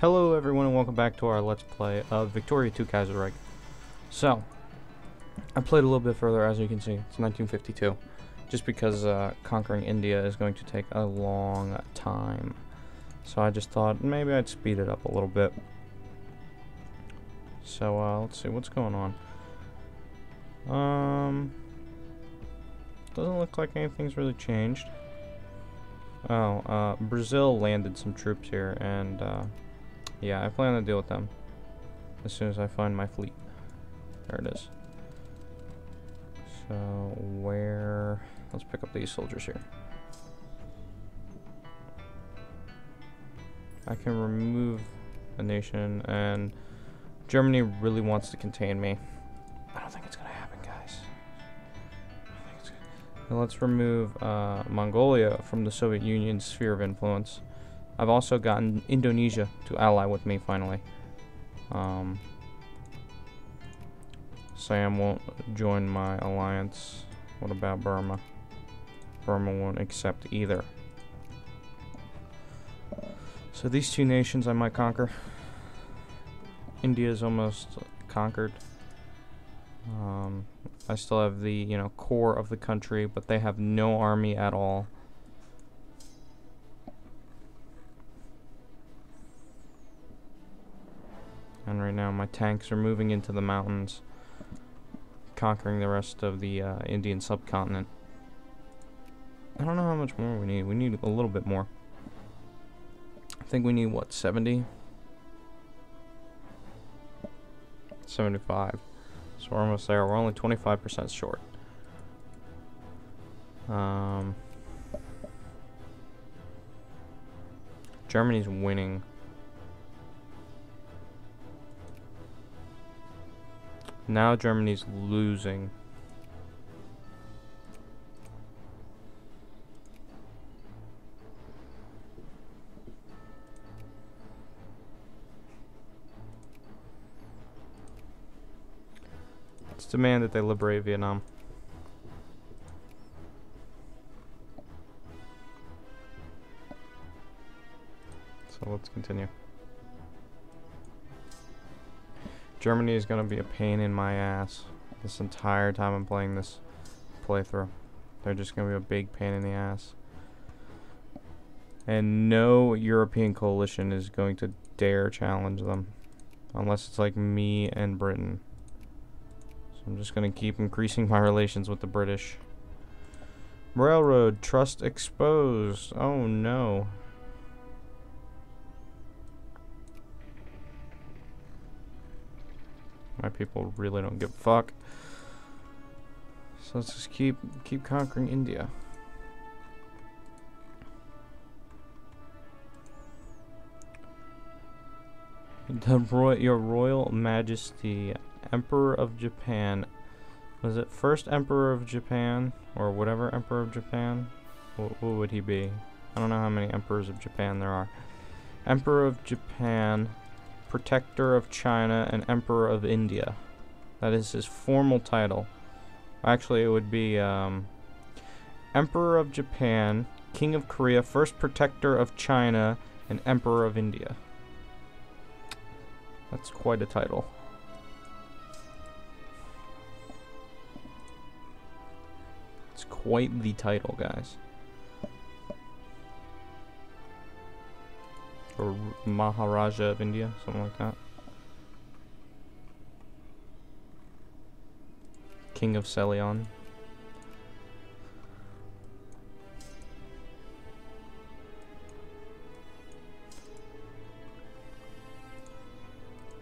Hello everyone and welcome back to our Let's Play of Victoria 2 Kaiserreich. So, I played a little bit further, as you can see. It's 1952. Just because conquering India is going to take a long time. So I just thought maybe I'd speed it up a little bit. So let's see what's going on. Doesn't look like anything's really changed. Oh, Brazil landed some troops here, and yeah, I plan to deal with them as soon as I find my fleet. There it is. So, where... Let's pick up these soldiers here. I can remove a nation, and Germany really wants to contain me. I don't think it's gonna happen, guys. I don't think it's gonna... Now let's remove Mongolia from the Soviet Union's sphere of influence. I've also gotten Indonesia to ally with me, finally. Siam won't join my alliance. What about Burma? Burma won't accept either. So these two nations I might conquer. India's almost conquered. I still have the, core of the country, but they have no army at all. And right now my tanks are moving into the mountains, conquering the rest of the Indian subcontinent. I don't know how much more we need. We need a little bit more. I think we need, what, 70? 75. So we're almost there. We're only 25% short. Germany's winning. Now Germany's losing. Let's demand that they liberate Vietnam. So let's continue. Germany is going to be a pain in my ass this entire time I'm playing this playthrough. They're just going to be a big pain in the ass. And no European coalition is going to dare challenge them. Unless it's like me and Britain. So I'm just going to keep increasing my relations with the British. Railroad, trust exposed. Oh no. My people really don't give a fuck. So let's just keep conquering India. Your Royal Majesty, Emperor of Japan. Was it first Emperor of Japan? Or whatever Emperor of Japan? What would he be? I don't know how many Emperors of Japan there are. Emperor of Japan, Protector of China, and Emperor of India. That is his formal title. Actually, it would be Emperor of Japan, King of Korea, First Protector of China, and Emperor of India. That's quite a title. It's quite the title, guys. Or Maharaja of India, something like that. King of Ceylon.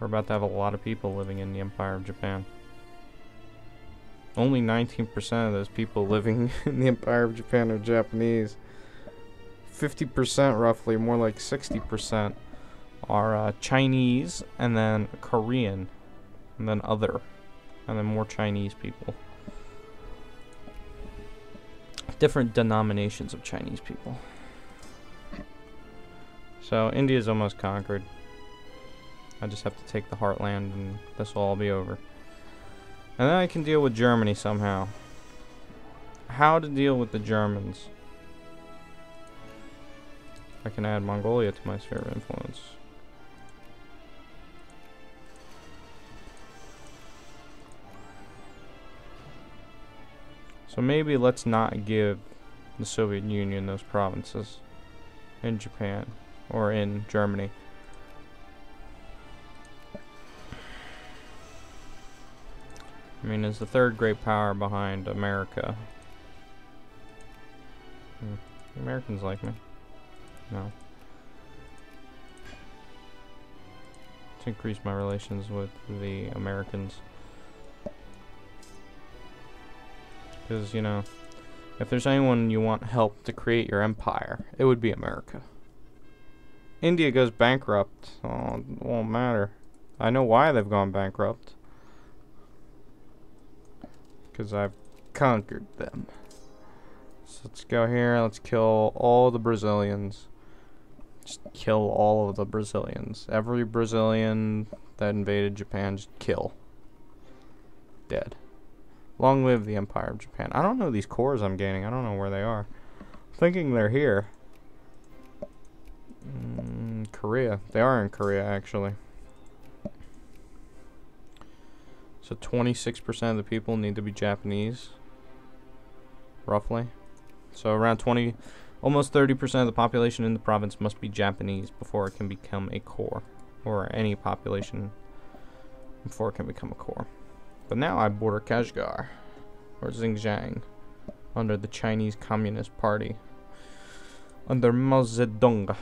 We're about to have a lot of people living in the Empire of Japan. Only 19% of those people living in the Empire of Japan are Japanese. 50% roughly, more like 60%, are Chinese, and then Korean, and then other, and then more Chinese people. Different denominations of Chinese people. So India's almost conquered. I just have to take the heartland, and this will all be over. And then I can deal with Germany somehow. How to deal with the Germans? I can add Mongolia to my sphere of influence. So maybe let's not give the Soviet Union those provinces in Japan or in Germany. I mean, is the third great power behind America. The Americans like me. No. To increase my relations with the Americans. Because, you know, if there's anyone you want help to create your empire, it would be America. India goes bankrupt. Oh, it won't matter. I know why they've gone bankrupt. Because I've conquered them. So let's go here. Let's kill all the Brazilians. Just kill all of the Brazilians. Every Brazilian that invaded Japan, just kill. Dead. Long live the Empire of Japan. I don't know these cores I'm gaining. I don't know where they are. I'm thinking they're here. Korea. They are in Korea, actually. So 26% of the people need to be Japanese. Roughly. So around almost 30% of the population in the province must be Japanese before it can become a core. Or any population before it can become a core. But now I border Kashgar, or Xinjiang, under the Chinese Communist Party, under Mao Zedong.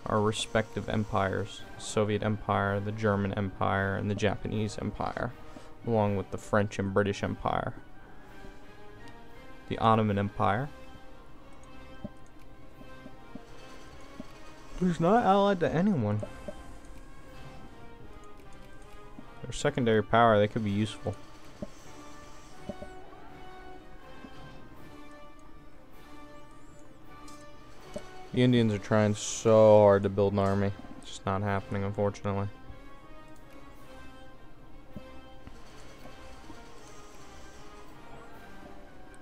Our respective empires, the Soviet Empire, the German Empire, and the Japanese Empire, along with the French and British Empire, the Ottoman Empire, who's not allied to anyone. Their secondary power, they could be useful. The Indians are trying so hard to build an army. It's just not happening, unfortunately.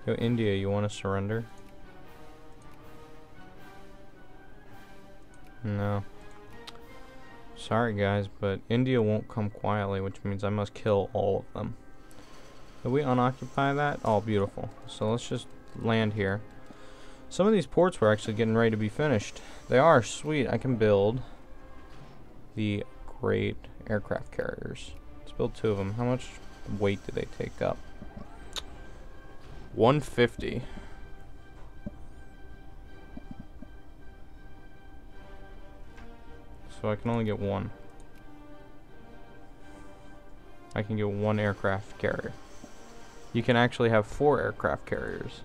Yo, India, you want to surrender? No. Sorry guys, but India won't come quietly, which means I must kill all of them. Did we unoccupy that? Oh, beautiful. So let's just land here. Some of these ports were actually getting ready to be finished. They are sweet. I can build the great aircraft carriers. Let's build 2 of them. How much weight do they take up? 150. So I can only get 1. I can get 1 aircraft carrier. You can actually have 4 aircraft carriers,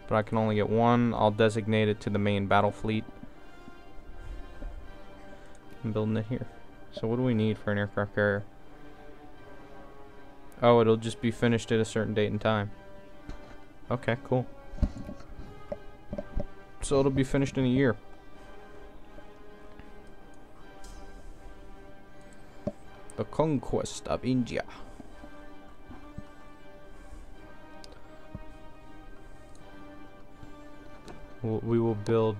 but I can only get 1. I'll designate it to the main battle fleet. I'm building it here. So what do we need for an aircraft carrier? Oh, it'll just be finished at a certain date and time. Okay, cool. So it'll be finished in a year. The conquest of India. We will build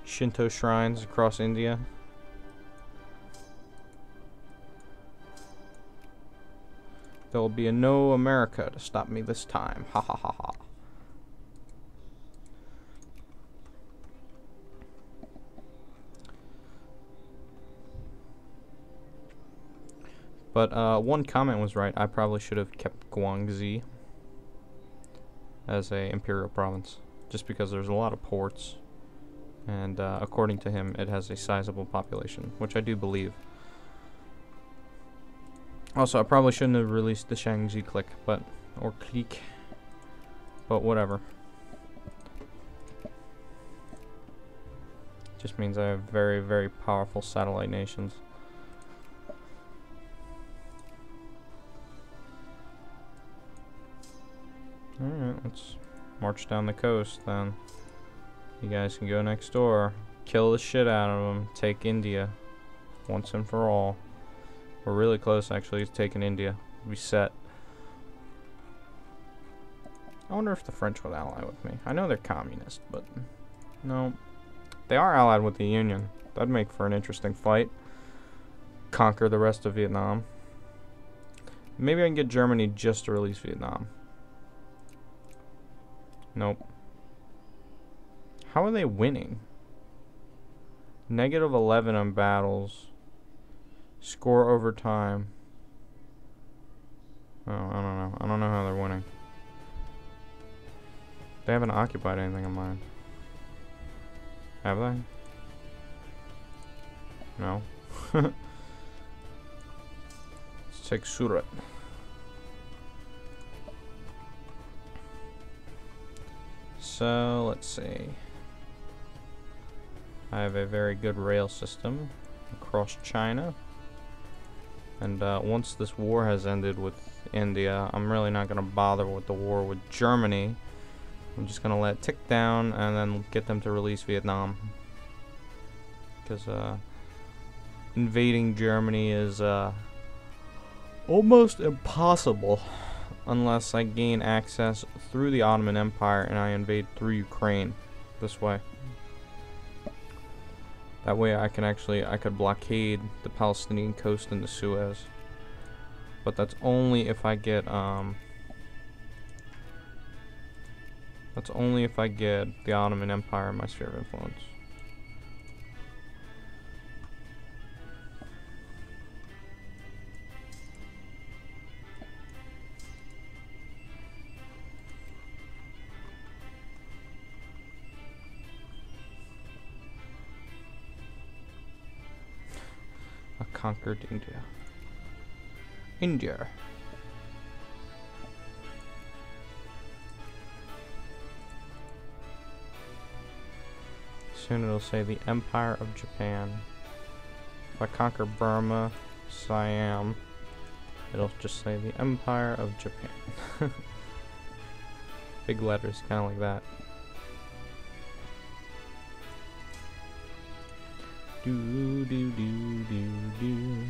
Shinto shrines across India. There will be a no America to stop me this time. Ha ha ha ha. But one comment was right. I probably should have kept Guangxi as a imperial province, just because there's a lot of ports, and according to him, it has a sizable population, which I do believe. Also, I probably shouldn't have released the Shaanxi clique, or clique, but whatever. Just means I have very, very powerful satellite nations. Alright, let's march down the coast then. You guys can go next door, kill the shit out of them, take India once and for all. We're really close actually to taking India. We set. I wonder if the French would ally with me. I know they're communist, but no. They are allied with the Union. That'd make for an interesting fight. Conquer the rest of Vietnam. Maybe I can get Germany just to release Vietnam. Nope. How are they winning? -11 on battles. Score over time. Oh, I don't know. I don't know how they're winning. They haven't occupied anything of mine. Have they? No. Let's take Surat. So, let's see. I have a very good rail system across China. And once this war has ended with India, I'm really not going to bother with the war with Germany. I'm just going to let it tick down and then get them to release Vietnam. Because invading Germany is almost impossible unless I gain access through the Ottoman Empire and I invade through Ukraine this way. That way I could blockade the Palestinian coast and the Suez. But that's only if I get the Ottoman Empire in my sphere of influence. I conquered India. India. Soon it'll say the Empire of Japan. If I conquer Burma, Siam, it'll just say the Empire of Japan. Big letters, kind of like that. Do do do do do.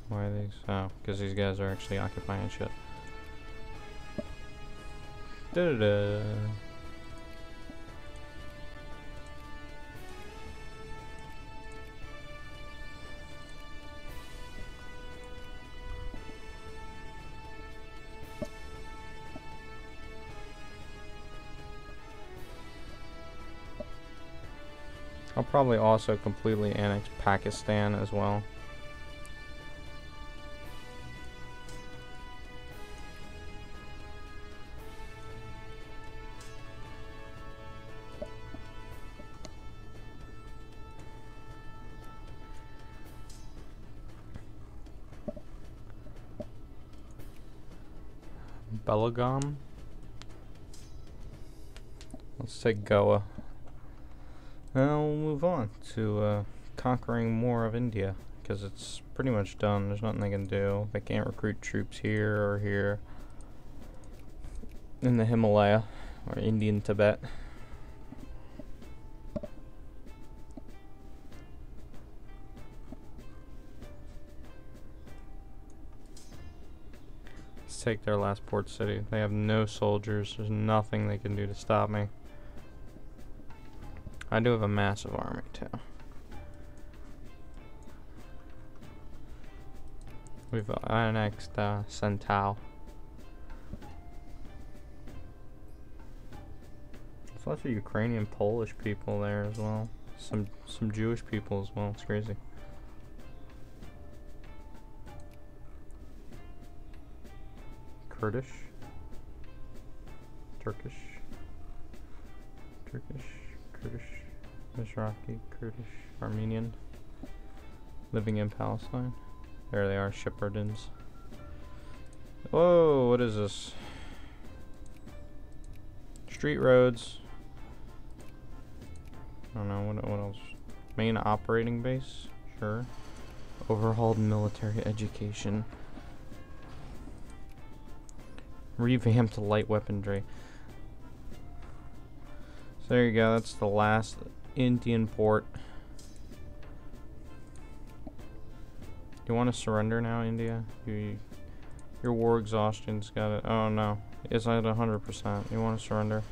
Why are these? Oh, because these guys are actually occupying shit. Da da da. I'll probably also completely annex Pakistan as well. Belgaum. Let's take Goa. Now we'll move on to conquering more of India, because it's pretty much done. There's nothing they can do. They can't recruit troops here or here in the Himalaya or Indian Tibet. Let's take their last port city. They have no soldiers. There's nothing they can do to stop me. I do have a massive army too. We've annexed Santao. There's lots of Ukrainian, Polish people there as well. Some Jewish people as well. It's crazy. Kurdish, Turkish, Kurdish, Mizrahi, Kurdish, Armenian, living in Palestine. There they are, Shepherdins. Whoa, what is this? Street roads. I don't know, what else? Main operating base? Sure. Overhauled military education. Revamped light weaponry. So there you go, that's the last Indian port. You want to surrender now, India? Your war exhaustion's got it. Oh no, it's at 100%. You want to surrender?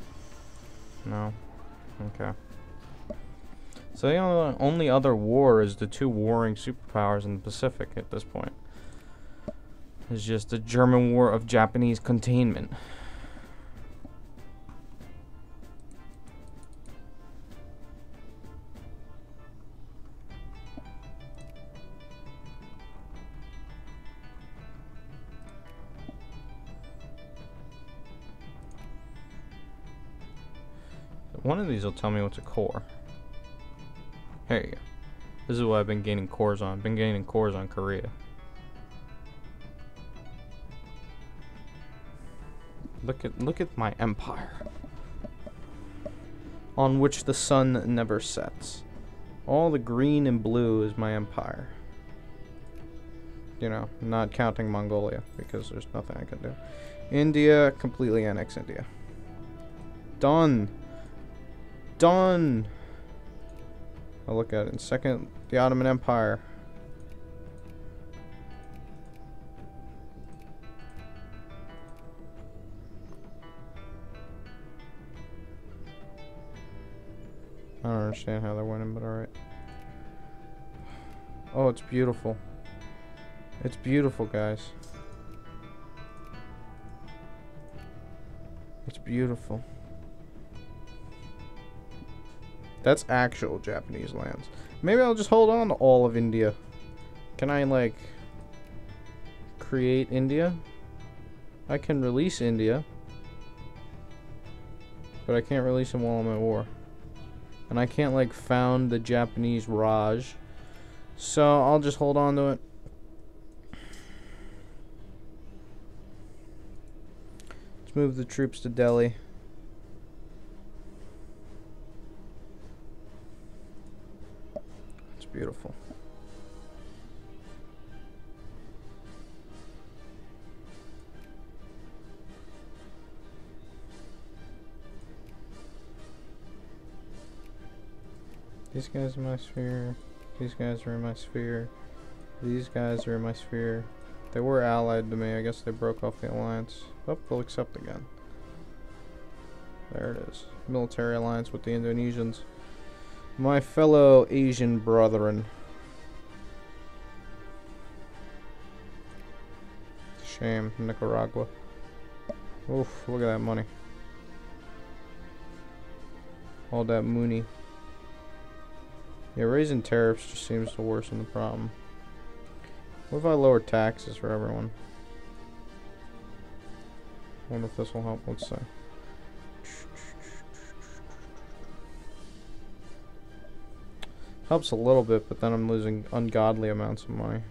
No? Okay. So the only other war is the two warring superpowers in the Pacific at this point. It's just the German war of Japanese containment. One of these will tell me what's a core. There you go. This is what I've been gaining cores on. I've been gaining cores on Korea. Look at my empire, on which the sun never sets. All the green and blue is my empire. You know, not counting Mongolia, because there's nothing I can do. India, completely annex India. Done. Done. I'll look at it in a second. The Ottoman Empire. I don't understand how they're winning, but alright. Oh, it's beautiful. It's beautiful, guys. It's beautiful. That's actual Japanese lands. Maybe I'll just hold on to all of India. Can I, like, create India? I can release India. But I can't release them while I'm at war. And I can't, like, found the Japanese Raj. So I'll just hold on to it. Let's move the troops to Delhi. It's beautiful. These guys are in my sphere. These guys are in my sphere. These guys are in my sphere. They were allied to me. I guess they broke off the alliance. Oh, they'll accept again. There it is. Military alliance with the Indonesians. My fellow Asian brethren. Shame, Nicaragua. Oof, look at that money. All that money. Yeah, raising tariffs just seems to worsen the problem. What if I lower taxes for everyone? I wonder if this will help. Let's see. Helps a little bit, but then I'm losing ungodly amounts of money.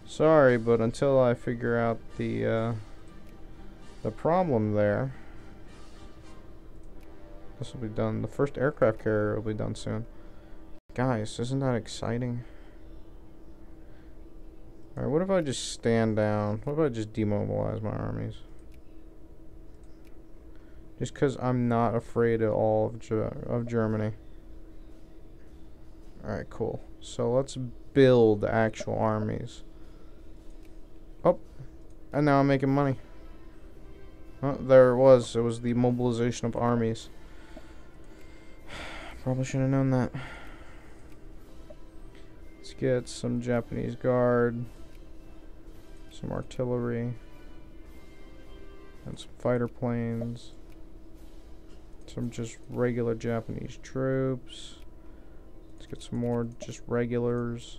Sorry, but until I figure out the problem there, this will be done. The first aircraft carrier will be done soon. Guys, isn't that exciting? Alright, what if I just stand down? What if I just demobilize my armies? Just because I'm not afraid at all of Germany. Alright, cool. So let's build actual armies. Oh, and now I'm making money. Oh, there it was. It was the mobilization of armies. Probably should have known that. Let's get some Japanese guard, some artillery, and some fighter planes, some just regular Japanese troops. Let's get some more just regulars.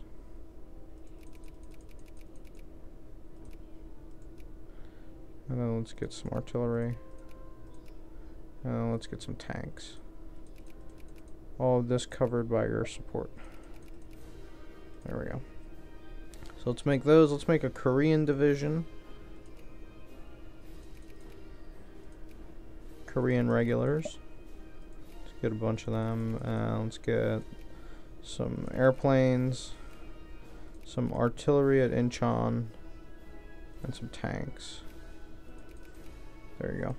And then let's get some artillery. And then let's get some tanks. All of this covered by air support. There we go. So let's make those. Let's make a Korean division. Korean regulars. Let's get a bunch of them. Let's get some airplanes, some artillery at Incheon, and some tanks. There you go.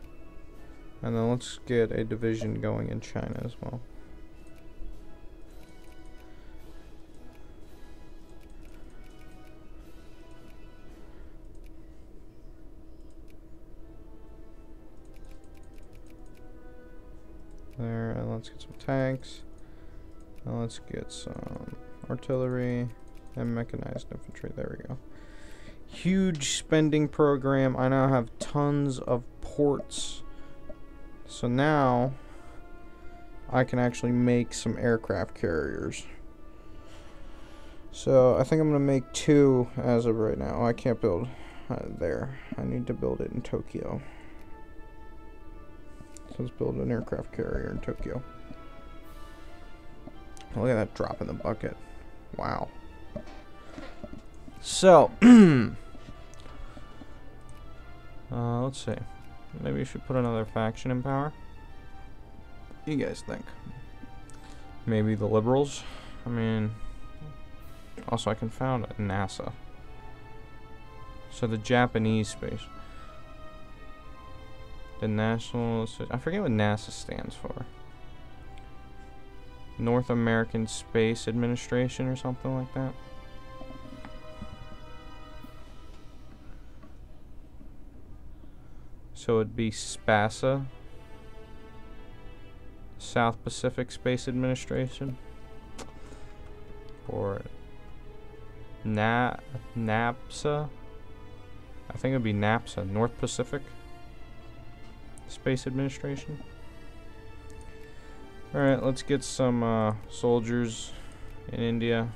And then let's get a division going in China as well. There, and let's get some tanks. Now let's get some artillery and mechanized infantry. There we go. Huge spending program. I now have tons of ports. So now I can actually make some aircraft carriers. So I think I'm going to make 2 as of right now. I can't build there. I need to build it in Tokyo. So let's build an aircraft carrier in Tokyo. Look at that drop in the bucket. Wow. So, let's see. Maybe we should put another faction in power. What do you guys think? Maybe the liberals? I mean, also I can found NASA. So the Japanese space. The I forget what NASA stands for. North American Space Administration or something like that. So it'd be SPASA, South Pacific Space Administration, or NAPSA. I think it'd be NAPSA, North Pacific Space Administration. Alright, let's get some soldiers in India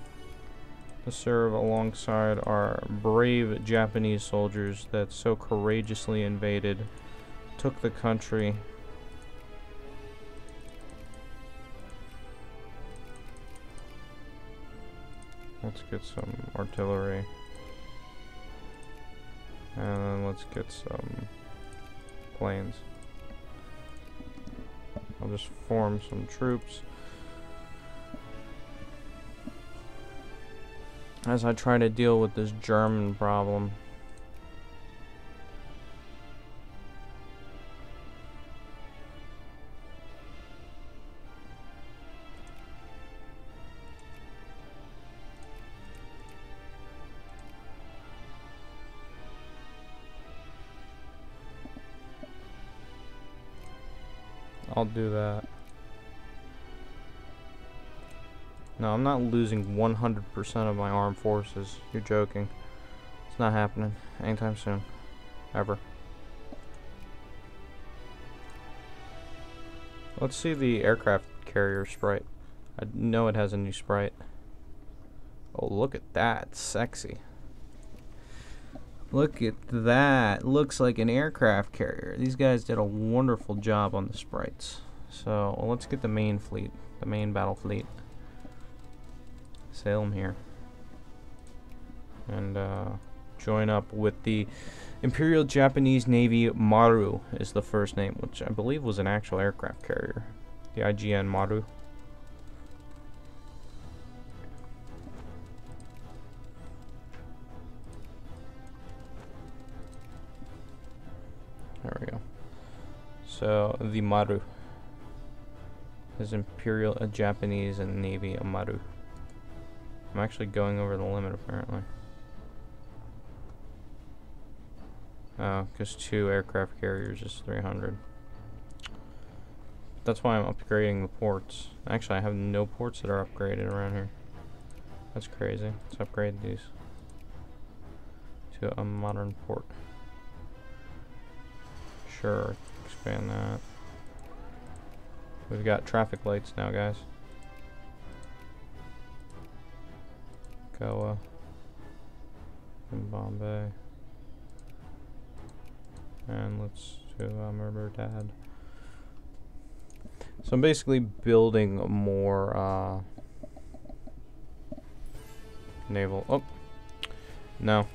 to serve alongside our brave Japanese soldiers that so courageously invaded, took the country. Let's get some artillery. And then let's get some planes. I'll just form some troops as I try to deal with this German problem. I'll do that. No, I'm not losing 100% of my armed forces. You're joking. It's not happening anytime soon. Ever. Let's see the aircraft carrier sprite. I know it has a new sprite. Oh, look at that. Sexy. Look at that. Looks like an aircraft carrier. These guys did a wonderful job on the sprites. So, well, let's get the main fleet. The main battle fleet. Sail them here. And join up with the Imperial Japanese Navy Maru is the first name, which I believe was an actual aircraft carrier. The IGN Maru. There we go. So the Maru is Imperial Japanese and Navy Maru. I'm actually going over the limit apparently. Oh, because 2 aircraft carriers is 300. That's why I'm upgrading the ports. Actually, I have no ports that are upgraded around here. That's crazy. Let's upgrade these to a modern port. Sure, expand that. We've got traffic lights now, guys. Goa in Bombay. And let's do Murmurdad. So I'm basically building more naval. Oh, no,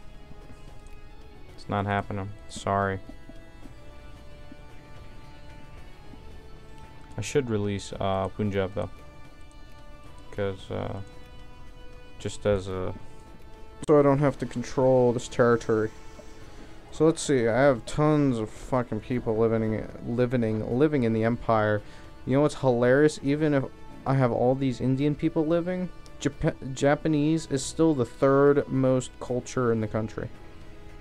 it's not happening. Sorry. I should release Punjab though, because just as a so I don't have to control this territory. So let's see. I have tons of fucking people living in the empire. You know what's hilarious? Even if I have all these Indian people living, Japanese is still the 3rd most culture in the country.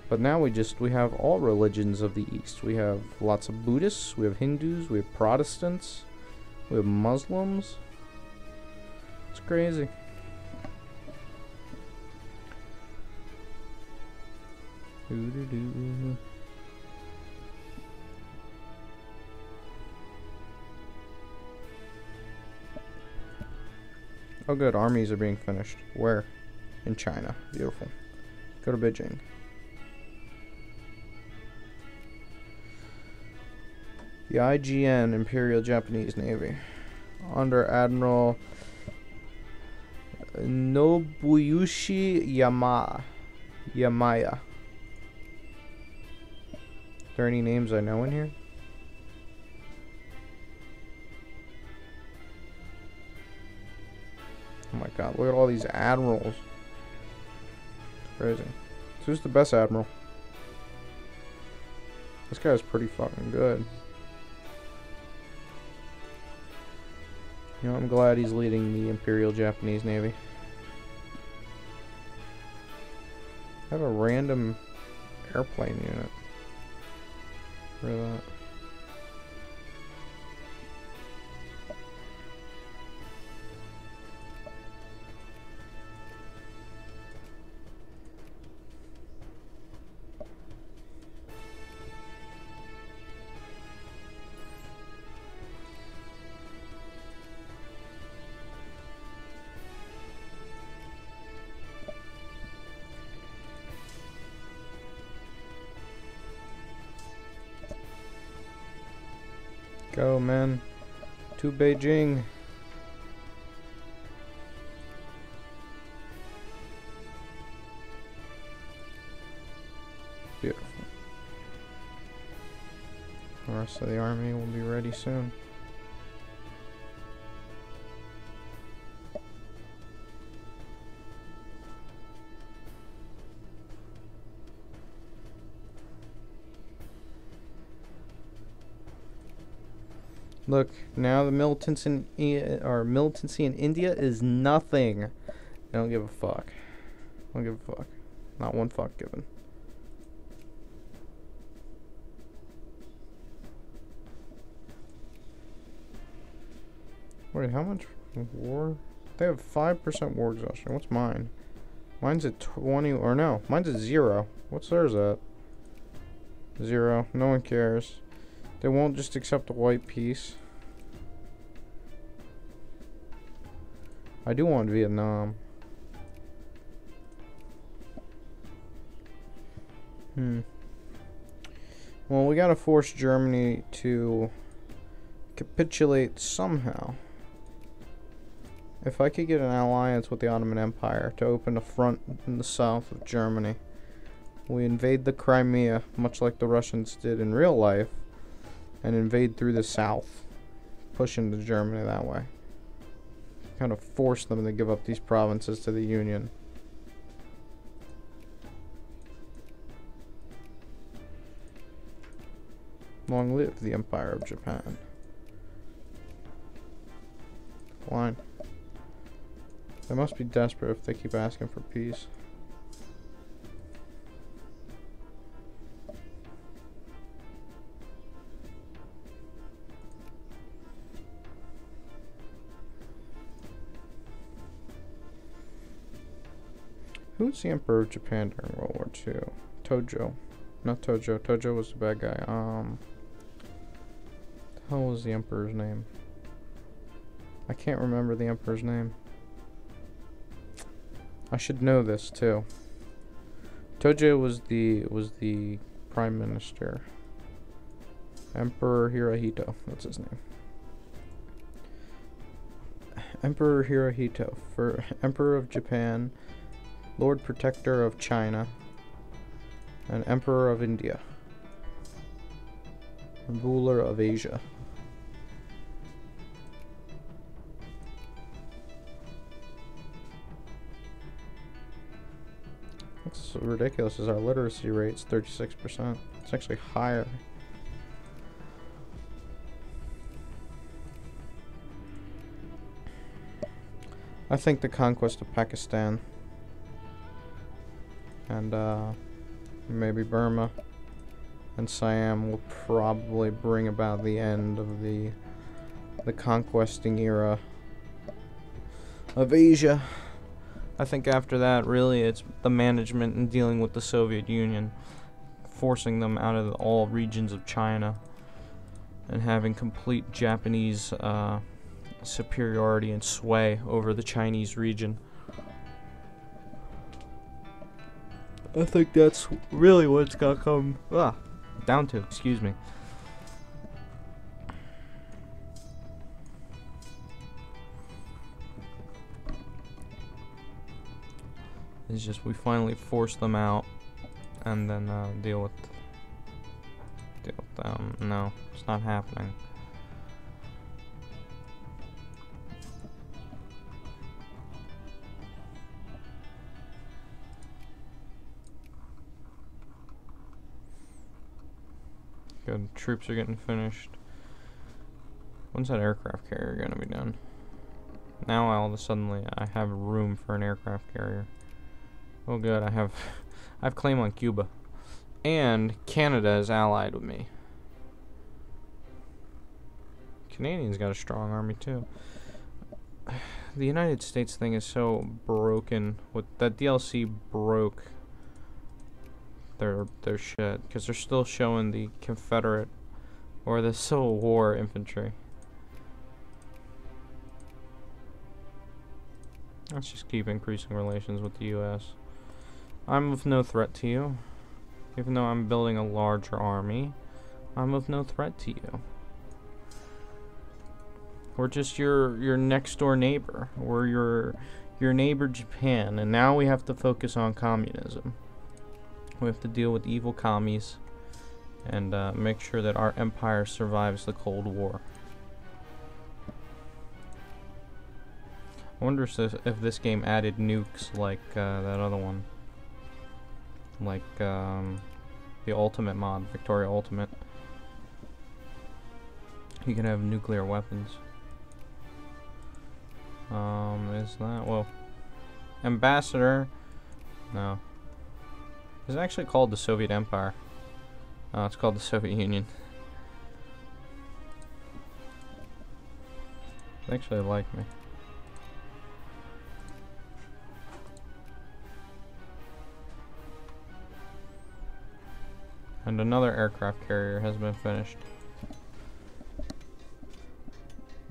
But now we have all religions of the East. We have lots of Buddhists, we have Hindus, we have Protestants, we have Muslims. crazy. Doo-doo-doo. Oh good, armies are being finished. Where? In China. Beautiful. Go to Beijing. The IJN, Imperial Japanese Navy. Under Admiral Nobuyushi Yamaya. Are there any names I know in here? Oh my god, look at all these admirals. It's crazy. So who's the best admiral? This guy's pretty fucking good. You know, I'm glad he's leading the Imperial Japanese Navy. I have a random airplane unit. For that. Go, man. To Beijing. Beautiful. The rest of the army will be ready soon. Look, now the militancy in India is nothing. I don't give a fuck. I don't give a fuck. Not one fuck given. Wait, how much war? They have 5% war exhaustion. What's mine? Mine's at 20, or no, mine's at 0. What's theirs at? 0. No one cares. They won't just accept a white peace. I do want Vietnam. Well, we gotta force Germany to capitulate somehow. If I could get an alliance with the Ottoman Empire to open a front in the south of Germany, we invade the Crimea, much like the Russians did in real life, and invade through the south, push into Germany that way. Kind of force them to give up these provinces to the Union. Long live the Empire of Japan. Fine. They must be desperate if they keep asking for peace. Who was the Emperor of Japan during World War II? Tojo. Not Tojo. Tojo was the bad guy. The hell was the Emperor's name? I can't remember the Emperor's name. I should know this too. Tojo was the Prime Minister. Emperor Hirohito. That's his name. Emperor Hirohito. For Emperor of Japan, Lord Protector of China, and Emperor of India, and ruler of Asia. What's ridiculous is our literacy rate's 36%. It's actually higher. I think the conquest of Pakistan and maybe Burma and Siam will probably bring about the end of the conquesting era of Asia. I think after that, really, it's the management and dealing with the Soviet Union, forcing them out of all regions of China, and having complete Japanese superiority and sway over the Chinese region. I think that's really what it's got come down to. Excuse me. It's just we finally force them out, and then deal with them. No, it's not happening. Good. Troops are getting finished. When's that aircraft carrier gonna be done? Now all of a sudden I have room for an aircraft carrier. Oh good, I have claim on Cuba. And Canada is allied with me. Canadians got a strong army too. The United States thing is so broken. With that DLC broke their shit, because they're still showing the Confederate or the Civil War infantry. Let's just keep increasing relations with the US. I'm of no threat to you. Even though I'm building a larger army, I'm of no threat to you. We're just your next door neighbor. We're your neighbor Japan, and now we have to focus on communism. We have to deal with evil commies and make sure that our empire survives the Cold War. I wonder if this game added nukes like that other one. Like the Ultimate mod, Victoria Ultimate. You can have nuclear weapons. Is that, whoa. Ambassador? No. It's actually called the Soviet Empire. Oh, it's called the Soviet Union. They actually like me. And another aircraft carrier has been finished.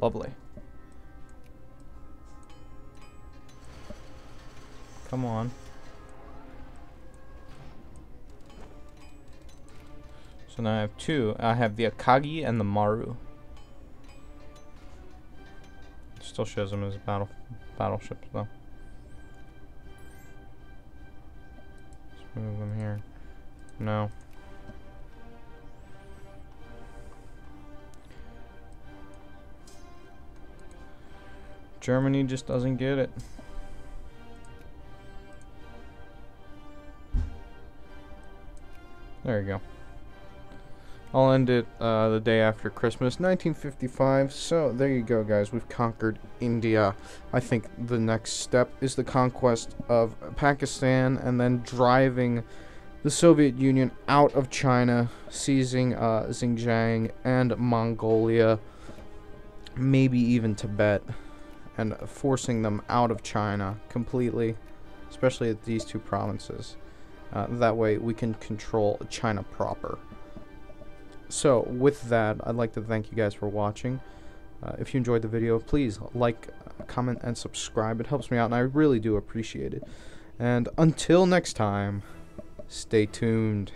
Lovely. Come on. So now I have two. I have the Akagi and the Maru. Still shows them as battleships though. Let's move them here. No. Germany just doesn't get it. There you go. I'll end it the day after Christmas, 1955. So there you go, guys. We've conquered India. I think the next step is the conquest of Pakistan, and then driving the Soviet Union out of China, seizing Xinjiang and Mongolia, maybe even Tibet, and forcing them out of China completely, especially at these two provinces. That way we can control China proper. So with that, I'd like to thank you guys for watching. If you enjoyed the video, please like, comment, and subscribe. It helps me out, and I really do appreciate it. And until next time, stay tuned.